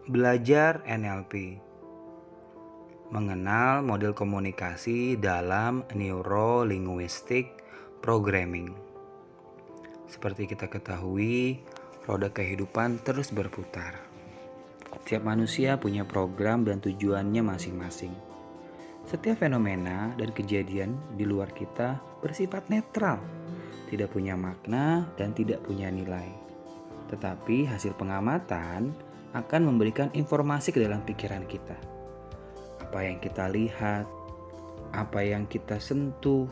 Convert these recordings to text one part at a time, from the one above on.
Belajar NLP, mengenal model komunikasi dalam Neuro-Linguistic Programming. Seperti kita ketahui, roda kehidupan terus berputar. Setiap manusia punya program dan tujuannya masing-masing. Setiap fenomena dan kejadian di luar kita bersifat netral, tidak punya makna dan tidak punya nilai. Tetapi hasil pengamatan akan memberikan informasi ke dalam pikiran kita. Apa yang kita lihat, apa yang kita sentuh,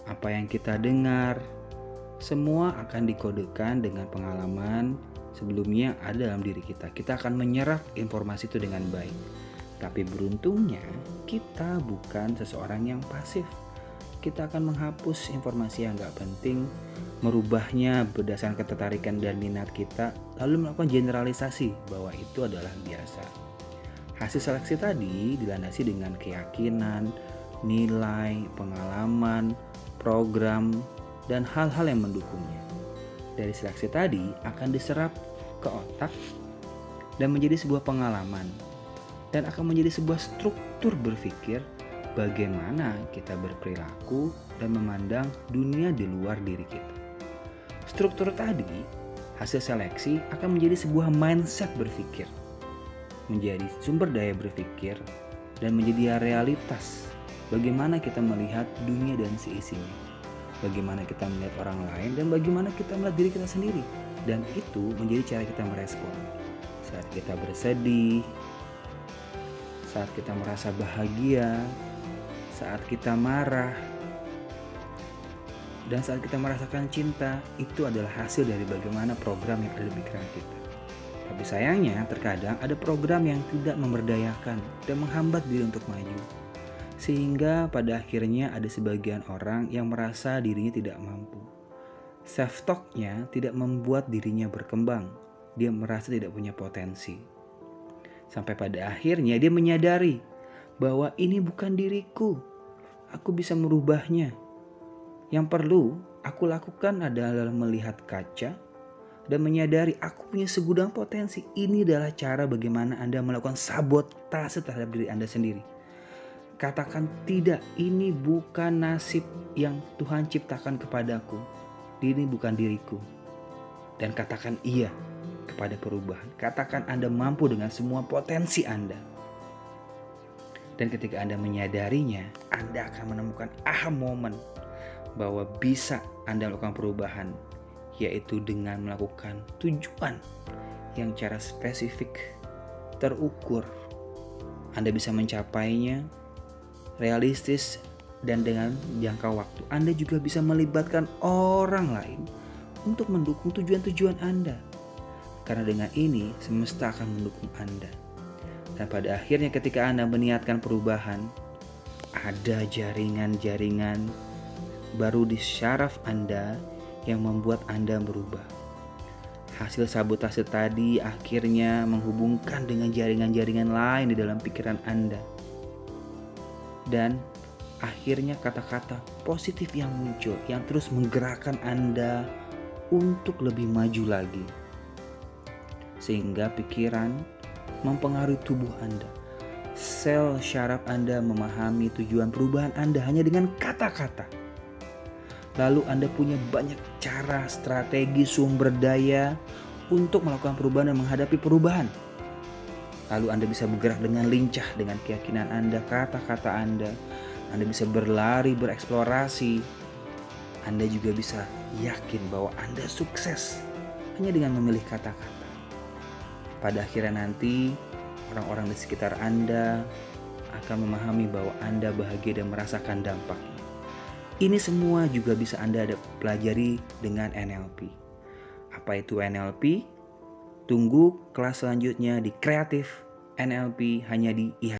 apa yang kita dengar, semua akan dikodekan dengan pengalaman sebelumnya ada dalam diri kita. Kita akan menyerap informasi itu dengan baik. Tapi beruntungnya kita bukan seseorang yang pasif. Kita akan menghapus informasi yang gak penting, merubahnya berdasarkan ketertarikan dan minat kita, lalu melakukan generalisasi bahwa itu adalah biasa. Hasil seleksi tadi dilandasi dengan keyakinan, nilai, pengalaman, program, dan hal-hal yang mendukungnya. Dari seleksi tadi akan diserap ke otak dan menjadi sebuah pengalaman, dan akan menjadi sebuah struktur berpikir bagaimana kita berperilaku dan memandang dunia di luar diri kita. Struktur tadi, hasil seleksi akan menjadi sebuah mindset berpikir, menjadi sumber daya berpikir, dan menjadi realitas bagaimana kita melihat dunia dan seisinya, bagaimana kita melihat orang lain, dan bagaimana kita melihat diri kita sendiri. Dan itu menjadi cara kita merespon saat kita bersedih, saat kita merasa bahagia, saat kita marah, dan saat kita merasakan cinta. Itu adalah hasil dari bagaimana program yang ada di pikiran kita. Tapi sayangnya terkadang ada program yang tidak memberdayakan dan menghambat diri untuk maju. Sehingga pada akhirnya ada sebagian orang yang merasa dirinya tidak mampu. Self-talk-nya tidak membuat dirinya berkembang. Dia merasa tidak punya potensi. Sampai pada akhirnya dia menyadari bahwa ini bukan diriku. Aku bisa merubahnya. Yang perlu aku lakukan adalah melihat kaca dan menyadari aku punya segudang potensi. Ini adalah cara bagaimana Anda melakukan sabotase terhadap diri Anda sendiri. Katakan tidak, ini bukan nasib yang Tuhan ciptakan kepadaku. Ini bukan diriku. Dan katakan iya kepada perubahan. Katakan Anda mampu dengan semua potensi Anda. Dan ketika Anda menyadarinya, Anda akan menemukan aha moment bahwa bisa Anda melakukan perubahan, yaitu dengan melakukan tujuan yang secara spesifik, terukur. Anda bisa mencapainya realistis dan dengan jangka waktu. Anda juga bisa melibatkan orang lain untuk mendukung tujuan-tujuan Anda. Karena dengan ini semesta akan mendukung Anda. Dan pada akhirnya ketika Anda meniatkan perubahan, ada jaringan-jaringan baru di syaraf Anda yang membuat Anda berubah. Hasil sabotase tadi akhirnya menghubungkan dengan jaringan-jaringan lain di dalam pikiran Anda. Dan akhirnya kata-kata positif yang muncul yang terus menggerakkan Anda untuk lebih maju lagi. Sehingga pikiran mempengaruhi tubuh Anda. Sel syaraf Anda memahami tujuan perubahan Anda hanya dengan kata-kata. Lalu Anda punya banyak cara, strategi, sumber daya untuk melakukan perubahan dan menghadapi perubahan. Lalu Anda bisa bergerak dengan lincah dengan keyakinan Anda, kata-kata Anda. Anda bisa berlari, bereksplorasi. Anda juga bisa yakin bahwa Anda sukses hanya dengan memilih kata-kata. Pada akhirnya nanti orang-orang di sekitar Anda akan memahami bahwa Anda bahagia dan merasakan dampaknya. Ini semua juga bisa Anda pelajari dengan NLP. Apa itu NLP? Tunggu kelas selanjutnya di Kreatif NLP hanya di IHA.